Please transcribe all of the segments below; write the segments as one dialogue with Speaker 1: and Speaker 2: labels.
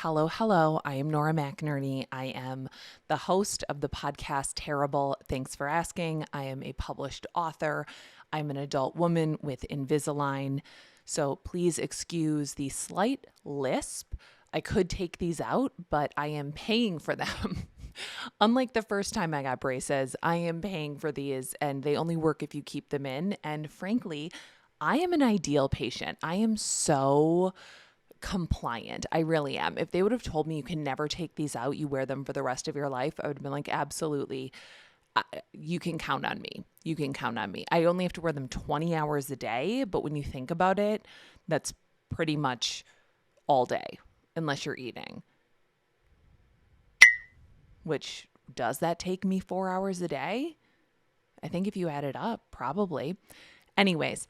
Speaker 1: Hello. I am Nora McInerny. I am the host of the podcast Terrible. Thanks for asking. I am a published author. I'm an adult woman with Invisalign. So please excuse the slight lisp. I could take these out, but I am paying for them. Unlike the first time I got braces, I am paying for these and they only work if you keep them in. And frankly, I am an ideal patient. I am so compliant. I really am. If they would have told me you can never take these out, you wear them for the rest of your life, I would have been like, absolutely. You can count on me. You can count on me. I only have to wear them 20 hours a day. But when you think about it, that's pretty much all day, unless you're eating. Which, does that take me 4 hours a day? I think if you add it up, probably. Anyways,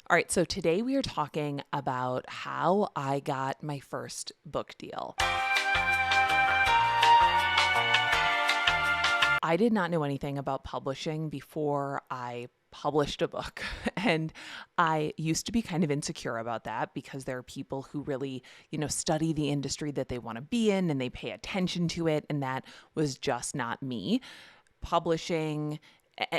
Speaker 1: all right, so today we are talking about how I got my first book deal. I did not know anything about publishing before I published a book. And I used to be kind of insecure about that because there are people who really, study the industry that they want to be in and they pay attention to it. And that was just not me. Publishing,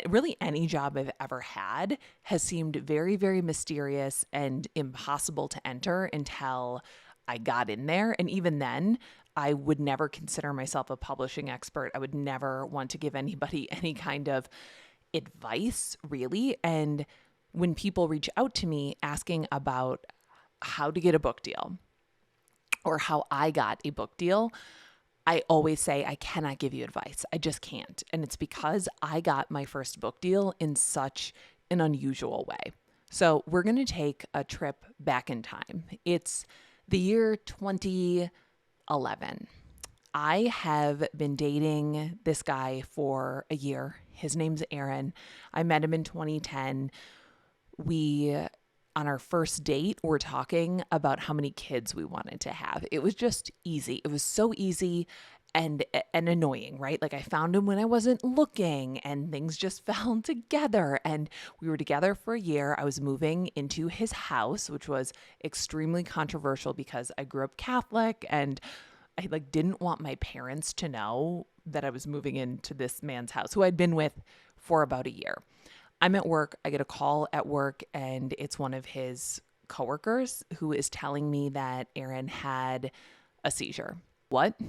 Speaker 1: really any job I've ever had, has seemed very, very mysterious and impossible to enter until I got in there. And even then, I would never consider myself a publishing expert. I would never want to give anybody any kind of advice, really. And when people reach out to me asking about how to get a book deal or how I got a book deal, I always say I cannot give you advice. I just can't. And it's because I got my first book deal in such an unusual way. So we're going to take a trip back in time. It's the year 2011. I have been dating this guy for a year. His name's Aaron. I met him in 2010. On our first date, we're talking about how many kids we wanted to have. It was just easy. It was so easy and annoying, right? Like I found him when I wasn't looking and things just fell together. And we were together for a year. I was moving into his house, which was extremely controversial because I grew up Catholic and I didn't want my parents to know that I was moving into this man's house who I'd been with for about a year. I'm at work. I get a call at work and it's one of his coworkers who is telling me that Aaron had a seizure. What?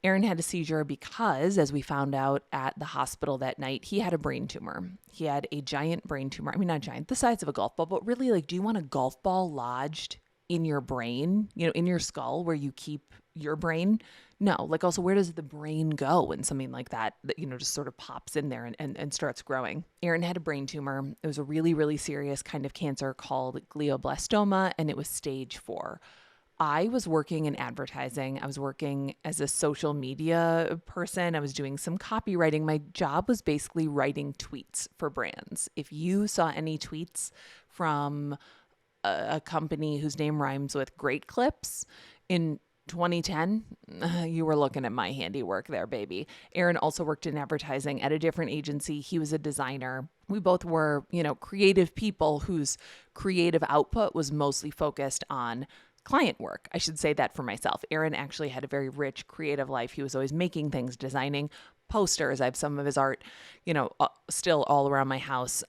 Speaker 1: Aaron had a seizure because, as we found out at the hospital that night, he had a brain tumor. He had a giant brain tumor. I mean, not giant, the size of a golf ball, but really, do you want a golf ball lodged in your brain, in your skull where you keep your brain? No. Also, where does the brain go when something like that, just sort of pops in there and starts growing? Aaron had a brain tumor. It was a really, really serious kind of cancer called glioblastoma, and it was stage 4. I was working in advertising. I was working as a social media person. I was doing some copywriting. My job was basically writing tweets for brands. If you saw any tweets from a company whose name rhymes with Great Clips in 2010, you were looking at my handiwork there, baby. Aaron also worked in advertising at a different agency. He was a designer. We both were, creative people whose creative output was mostly focused on client work. I should say that for myself. Aaron actually had a very rich creative life. He was always making things, designing posters. I have some of his art, still all around my house.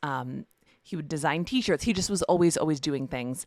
Speaker 1: He would design t-shirts. He just was always doing things.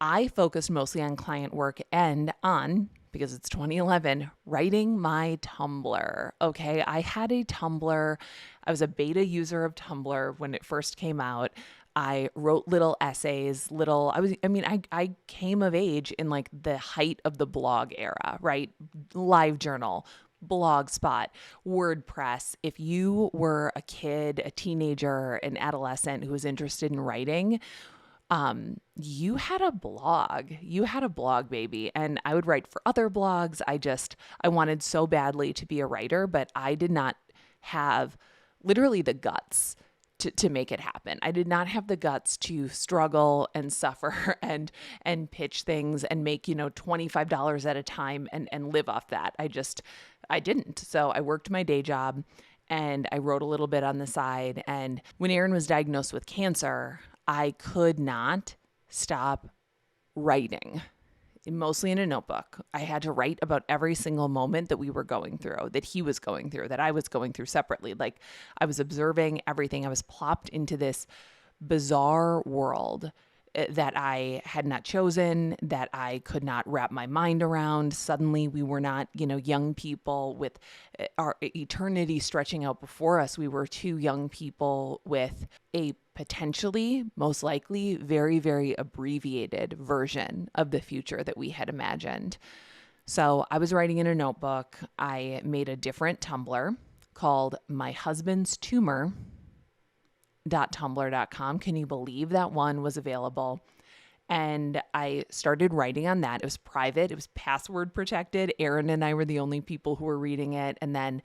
Speaker 1: I focused mostly on client work and on, because it's 2011, writing my Tumblr. Okay. I had a Tumblr. I was a beta user of Tumblr when it first came out. I wrote little essays, I came of age in the height of the blog era, right? LiveJournal, Blogspot, WordPress. If you were a kid, a teenager, an adolescent who was interested in writing, you had a blog. You had a blog, baby. And I would write for other blogs. I wanted so badly to be a writer, but I did not have literally the guts to make it happen. I did not have the guts to struggle and suffer and pitch things and make, $25 at a time and live off that. I didn't. So I worked my day job and I wrote a little bit on the side. And when Aaron was diagnosed with cancer, I could not stop writing. mostly in a notebook. I had to write about every single moment that we were going through, that he was going through, that I was going through separately. Like I was observing everything. I was plopped into this bizarre world that I had not chosen, that I could not wrap my mind around. Suddenly we were not, young people with our eternity stretching out before us. We were two young people with a potentially, most likely, very, very abbreviated version of the future that we had imagined. So I was writing in a notebook. I made a different Tumblr called My Husband's Tumor .tumblr.com. Can you believe that one was available? And I started writing on that. It was private. It was password protected. Aaron and I were the only people who were reading it. And then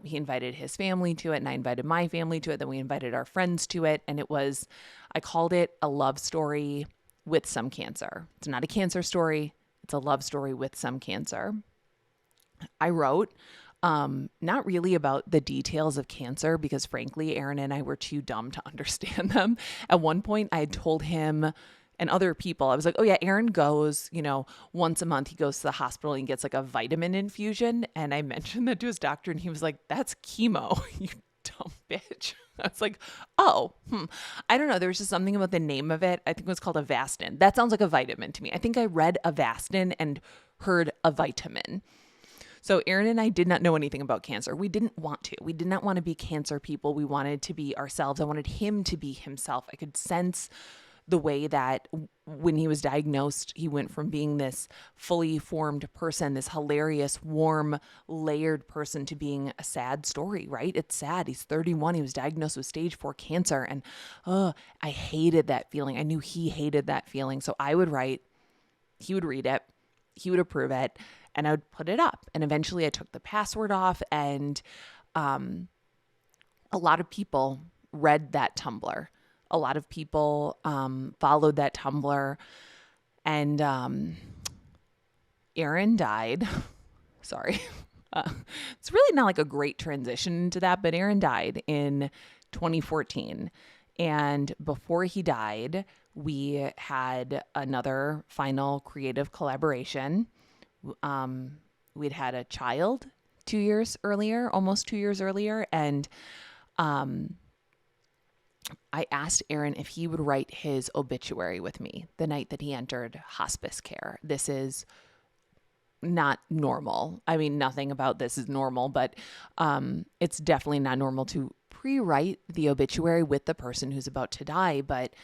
Speaker 1: he invited his family to it, and I invited my family to it. Then we invited our friends to it. And I called it a love story with some cancer. It's not a cancer story. It's a love story with some cancer. I wrote not really about the details of cancer because frankly, Aaron and I were too dumb to understand them. At one point I had told him and other people, I was like, oh yeah, Aaron goes, once a month he goes to the hospital and gets like a vitamin infusion. And I mentioned that to his doctor and he was like, that's chemo, you dumb bitch. I was like, oh, I don't know. There was just something about the name of it. I think it was called Avastin. That sounds like a vitamin to me. I think I read Avastin and heard a vitamin. So Aaron and I did not know anything about cancer. We didn't want to. We did not want to be cancer people. We wanted to be ourselves. I wanted him to be himself. I could sense the way that when he was diagnosed, he went from being this fully formed person, this hilarious, warm, layered person to being a sad story, right? It's sad. He's 31. He was diagnosed with stage 4 cancer. And I hated that feeling. I knew he hated that feeling. So I would write, he would read it, he would approve it, and I would put it up. And eventually I took the password off, and a lot of people read that Tumblr. A lot of people followed that Tumblr. And Aaron died. Sorry. It's really not like a great transition into that, but Aaron died in 2014. And before he died, we had another final creative collaboration. We'd had a child 2 years earlier, almost 2 years earlier. And I asked Aaron if he would write his obituary with me the night that he entered hospice care. This is not normal. I mean, nothing about this is normal, but it's definitely not normal to pre-write the obituary with the person who's about to die. But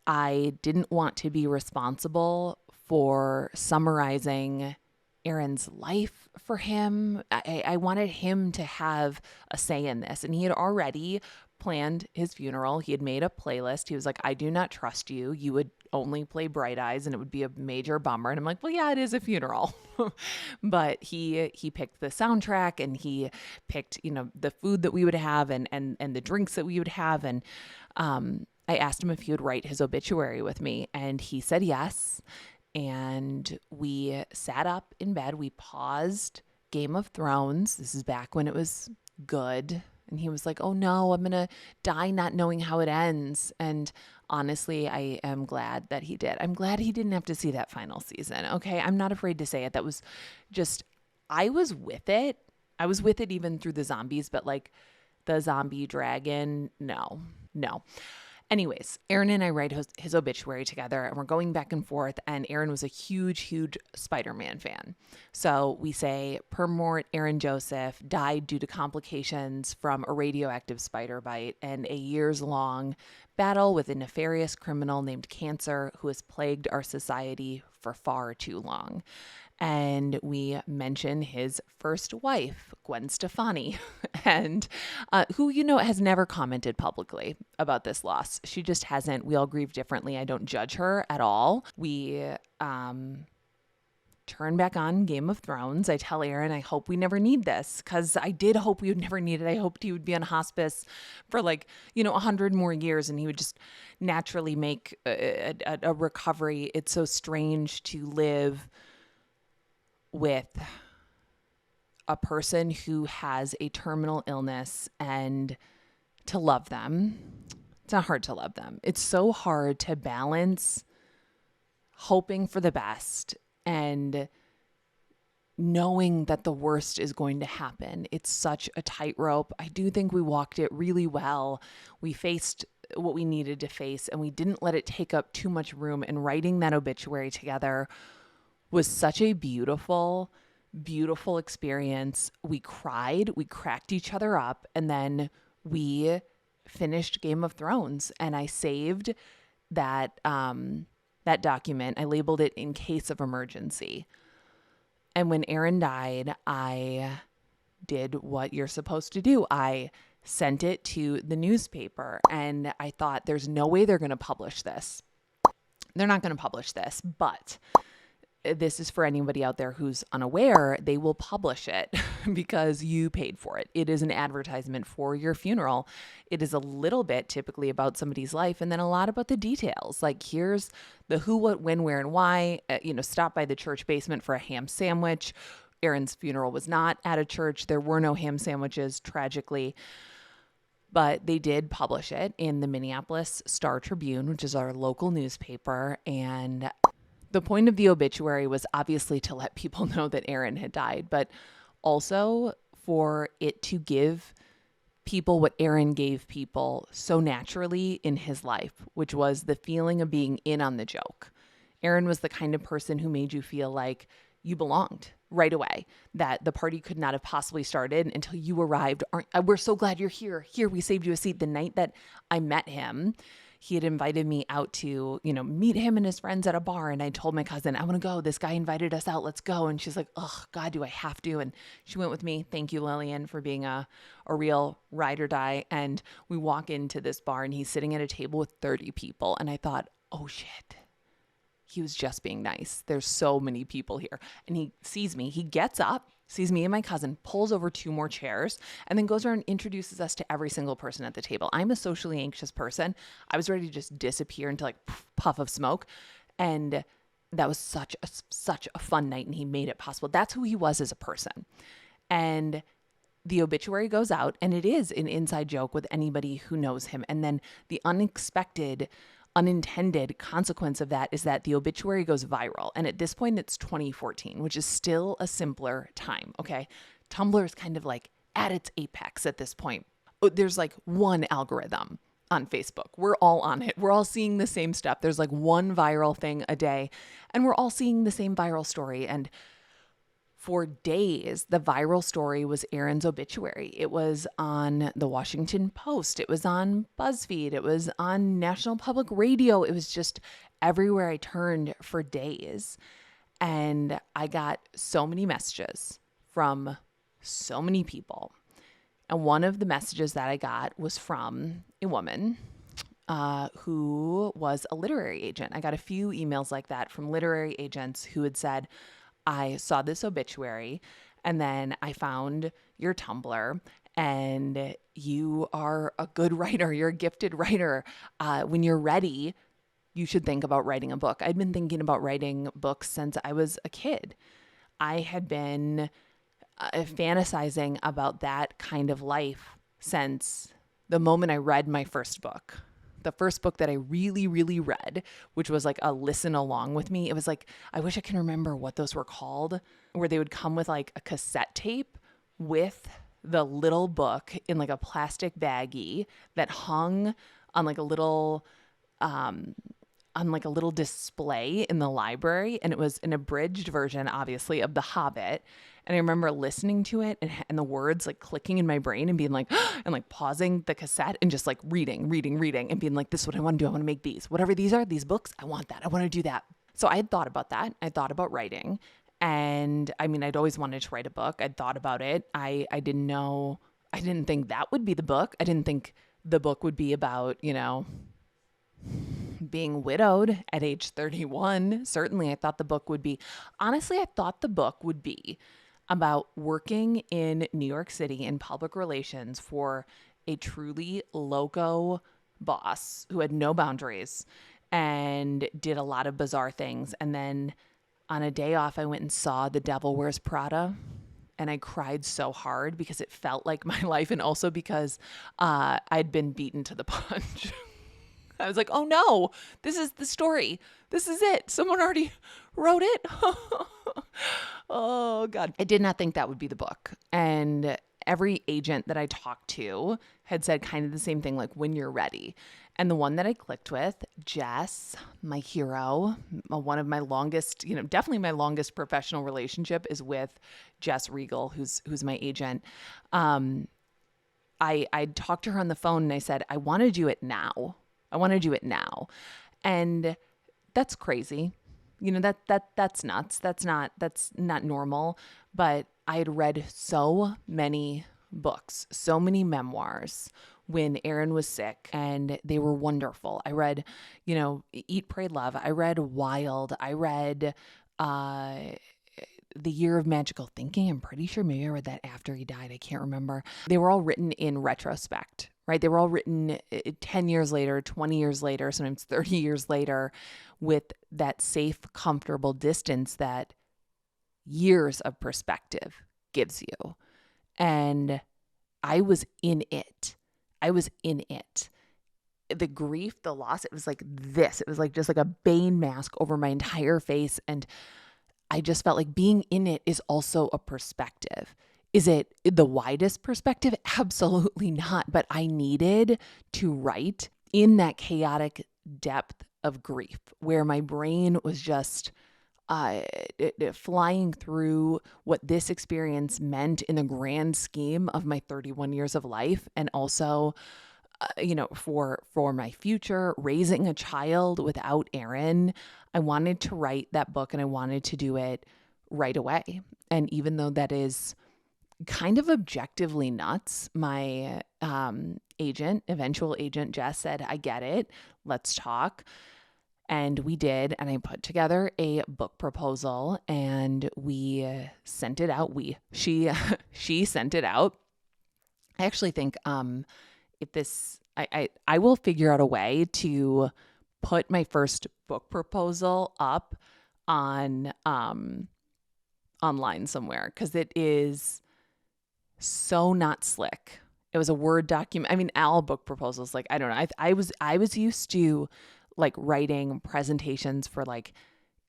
Speaker 1: I didn't want to be responsible for summarizing Aaron's life for him. I wanted him to have a say in this. And he had already planned his funeral. He had made a playlist. He was like, I do not trust you. You would only play Bright Eyes and it would be a major bummer. And I'm like, well, yeah, it is a funeral. But he picked the soundtrack, and he picked, the food that we would have and the drinks that we would have. And I asked him if he would write his obituary with me, and he said yes. And we sat up in bed. We paused Game of Thrones. This is back when it was good. And he was like, oh no, I'm going to die not knowing how it ends. And honestly, I am glad that he did. I'm glad he didn't have to see that final season. Okay. I'm not afraid to say it. That was just, I was with it. I was with it even through the zombies, but like the zombie dragon, no. Anyways, Aaron and I write his obituary together, and we're going back and forth, and Aaron was a huge, huge Spider-Man fan. So we say, per mort, Aaron Joseph died due to complications from a radioactive spider bite and a years-long battle with a nefarious criminal named Cancer who has plagued our society for far too long. And we mention his first wife, Gwen Stefani, and who, has never commented publicly about this loss. She just hasn't. We all grieve differently. I don't judge her at all. We turn back on Game of Thrones. I tell Aaron, I hope we never need this, because I did hope we would never need it. I hoped he would be on hospice for 100 more years, and he would just naturally make a recovery. It's so strange to live with a person who has a terminal illness and to love them. It's not hard to love them. It's so hard to balance hoping for the best and knowing that the worst is going to happen. It's such a tightrope. I do think we walked it really well. We faced what we needed to face, and we didn't let it take up too much room. And writing that obituary together was such a beautiful, beautiful experience. We cried, we cracked each other up, and then we finished Game of Thrones. And I saved that that document. I labeled it in case of emergency. And when Aaron died, I did what you're supposed to do. I sent it to the newspaper, and I thought, there's no way they're going to publish this. They're not going to publish this, but this is for anybody out there who's unaware. They will publish it because you paid for it. It is an advertisement for your funeral. It is a little bit typically about somebody's life, and then a lot about the details. Like, here's the who, what, when, where, and why. Stop by the church basement for a ham sandwich. Aaron's funeral was not at a church. There were no ham sandwiches, tragically. But they did publish it in the Minneapolis Star-Tribune, which is our local newspaper. And the point of the obituary was obviously to let people know that Aaron had died, but also for it to give people what Aaron gave people so naturally in his life, which was the feeling of being in on the joke. Aaron was the kind of person who made you feel like you belonged right away, that the party could not have possibly started until you arrived. We're so glad you're here. Here, we saved you a seat. The night that I met him, he had invited me out to, meet him and his friends at a bar. And I told my cousin, I want to go. This guy invited us out. Let's go. And she's like, oh, God, do I have to? And she went with me. Thank you, Lillian, for being a real ride or die. And we walk into this bar, and he's sitting at a table with 30 people. And I thought, oh, shit. He was just being nice. There's so many people here. And he sees me. He gets up, sees me and my cousin, pulls over 2 more chairs, and then goes around and introduces us to every single person at the table. I'm a socially anxious person. I was ready to just disappear into like puff of smoke. And that was such a fun night, and he made it possible. That's who he was as a person. And the obituary goes out, and it is an inside joke with anybody who knows him. And then the unintended consequence of that is that the obituary goes viral. And at this point, it's 2014, which is still a simpler time. Okay. Tumblr is kind of like at its apex at this point. There's like one algorithm on Facebook. We're all on it. We're all seeing the same stuff. There's like one viral thing a day, and we're all seeing the same viral story. And for days, the viral story was Aaron's obituary. It was on the Washington Post. It was on BuzzFeed. It was on National Public Radio. It was just everywhere I turned for days. And I got so many messages from so many people. And one of the messages that I got was from a woman who was a literary agent. I got a few emails like that from literary agents who had said, I saw this obituary, and then I found your Tumblr, and you are a good writer. You're a gifted writer. When you're ready, you should think about writing a book. I'd been thinking about writing books since I was a kid. I had been fantasizing about that kind of life since the moment I read my first book. The first book that I really, really read, which was like a listen along with me. It was like, I wish I can remember what those were called, where they would come with like a cassette tape with the little book in like a plastic baggie that hung on like a little, display in the library. And it was an abridged version, obviously, of The Hobbit. And I remember listening to it and the words like clicking in my brain and being like, and like pausing the cassette and just like reading and being like, this is what I want to do. I want to make these, whatever these are, these books, I want that. I want to do that. So I had thought about that. I thought about writing. And I mean, I'd always wanted to write a book. I'd thought about it. I didn't think that would be the book. I didn't think the book would be about, being widowed at age 31. Certainly, I thought the book would be, honestly, I thought the book would be about working in New York City in public relations for a truly loco boss who had no boundaries and did a lot of bizarre things. And then on a day off, I went and saw The Devil Wears Prada. And I cried so hard because it felt like my life, and also because I'd been beaten to the punch. I was like, oh no, this is the story. This is it. Someone already wrote it. Oh, God. I did not think that would be the book. And every agent that I talked to had said kind of the same thing, like, when you're ready. And the one that I clicked with, Jess, my hero, one of my longest, definitely my longest professional relationship is with Jess Regal, who's my agent. I talked to her on the phone and I said, I want to do it now. I want to do it now. And that's crazy. That's nuts. That's not normal. But I had read so many books, so many memoirs when Aaron was sick, and they were wonderful. I read, Eat, Pray, Love. I read Wild. I read The Year of Magical Thinking. I'm pretty sure maybe I read that after he died. I can't remember. They were all written in retrospect, right? They were all written 10 years later, 20 years later, sometimes 30 years later, with that safe, comfortable distance that years of perspective gives you. And I was in it. The grief, the loss, it was like this. It was like just like a Bane mask over my entire face. And I just felt like being in it is also a perspective. Is it the widest perspective? Absolutely not. But I needed to write in that chaotic depth of grief where my brain was just flying through what this experience meant in the grand scheme of my 31 years of life. And also, for my future, raising a child without Aaron, I wanted to write that book and I wanted to do it right away. And even though that is kind of objectively nuts, my eventual agent, Jess, said, I get it. Let's talk. And we did, and I put together a book proposal and we sent it out. She sent it out. I actually think I will figure out a way to put my first book proposal up on online somewhere, because it is so not slick. It was a Word document. I mean, all book proposals, like, I don't know. I was used to like writing presentations for like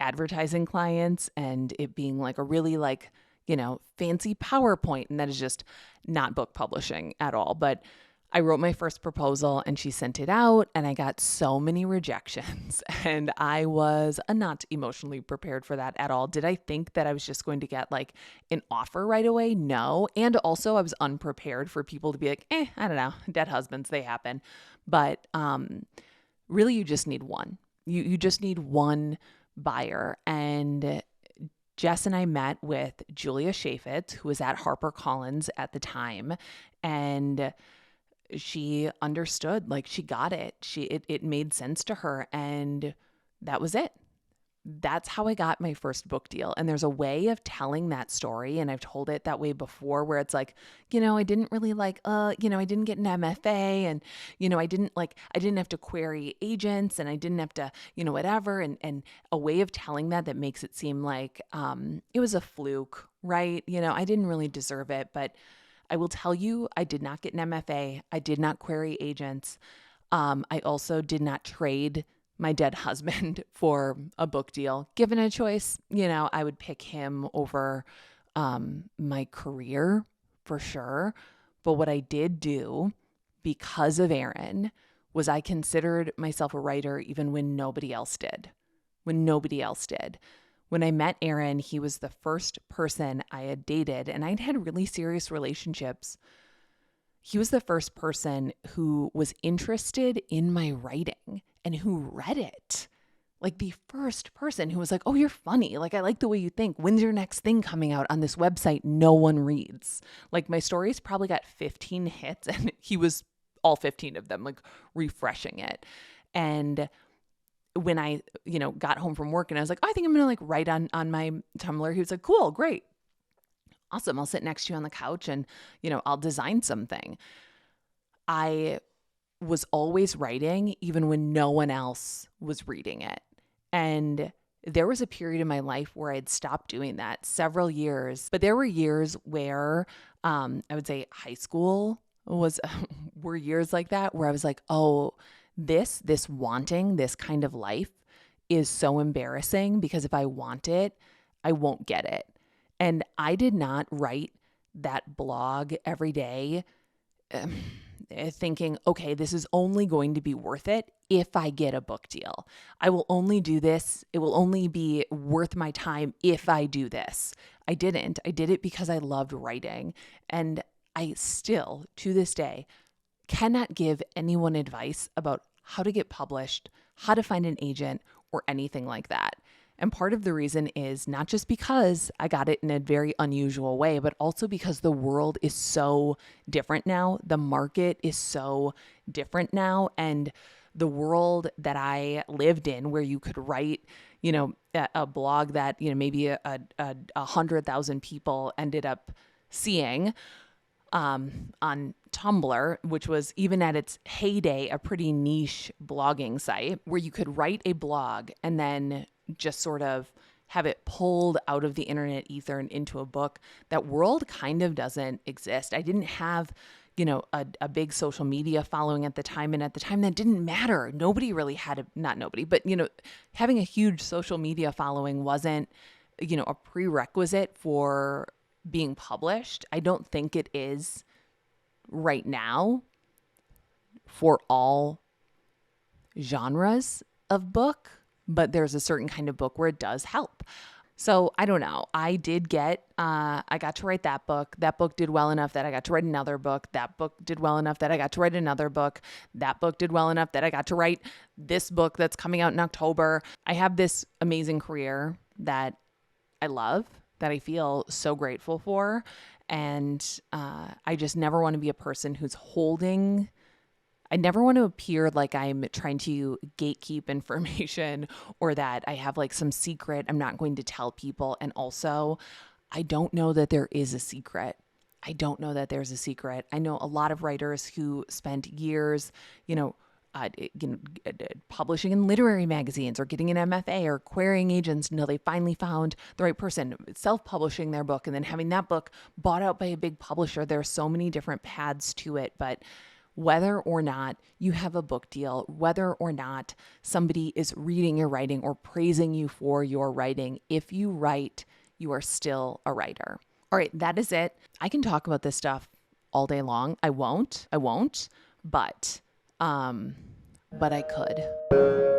Speaker 1: advertising clients and it being like a really like, fancy PowerPoint, and that is just not book publishing at all. But I wrote my first proposal and she sent it out and I got so many rejections and I was not emotionally prepared for that at all. Did I think that I was just going to get like an offer right away? No. And also I was unprepared for people to be like, I don't know, dead husbands, they happen. But really you just need one. You just need one buyer. And Jess and I met with Julia Chaffetz, who was at HarperCollins at the time, and she understood, like she got it. It made sense to her, and that was it. That's how I got my first book deal. And there's a way of telling that story, and I've told it that way before, where it's like, I didn't really like, I didn't get an MFA, and I didn't have to query agents, and I didn't have to, whatever, and a way of telling that makes it seem like it was a fluke, right? I didn't really deserve it, but I will tell you, I did not get an MFA. I did not query agents. I also did not trade my dead husband for a book deal. Given a choice, I would pick him over my career for sure. But what I did do because of Aaron was I considered myself a writer even when nobody else did. When I met Aaron, he was the first person I had dated, and I'd had really serious relationships. He was the first person who was interested in my writing and who read it. Like the first person who was like, oh, you're funny. Like, I like the way you think. When's your next thing coming out on this website no one reads? Like, my stories probably got 15 hits, and he was all 15 of them, like refreshing it. And when I, got home from work and I was like, oh, I think I'm going to like write on my Tumblr. He was like, cool, great. Awesome. I'll sit next to you on the couch and, I'll design something. I was always writing even when no one else was reading it. And there was a period in my life where I'd stopped doing that, several years, but there were years where I would say high school were years like that, where I was like, oh, this wanting this kind of life is so embarrassing because if I want it, I won't get it. And I did not write that blog every day thinking, okay, this is only going to be worth it if I get a book deal. I will only do this. It will only be worth my time if I do this. I didn't. I did it because I loved writing. And I still, to this day, cannot give anyone advice about how to get published, how to find an agent, or anything like that. And part of the reason is not just because I got it in a very unusual way, but also because the world is so different now. The market is so different now. And the world that I lived in, where you could write, a blog that, maybe a 100,000 people ended up seeing on Tumblr, which was even at its heyday, a pretty niche blogging site where you could write a blog and then just sort of have it pulled out of the internet ether and into a book. That world kind of doesn't exist. I didn't have, a big social media following at the time. And at the time that didn't matter. Nobody really had not nobody, but, having a huge social media following wasn't, a prerequisite for being published. I don't think it is right now for all genres of book, but there's a certain kind of book where it does help. So I don't know. I got to write that book. That book did well enough that I got to write another book. That book did well enough that I got to write another book. That book did well enough that I got to write this book that's coming out in October. I have this amazing career that I love, that I feel so grateful for. And I just never want to be a person who's I never want to appear like I'm trying to gatekeep information or that I have like some secret I'm not going to tell people. And also, I don't know that there is a secret. I don't know that there's a secret. I know a lot of writers who spent years, publishing in literary magazines or getting an MFA or querying agents until they finally found the right person, self-publishing their book and then having that book bought out by a big publisher. There are so many different paths to it, but whether or not you have a book deal, whether or not somebody is reading your writing or praising you for your writing, if you write, you are still a writer. All right, that is it. I can talk about this stuff all day long. I won't, but I could.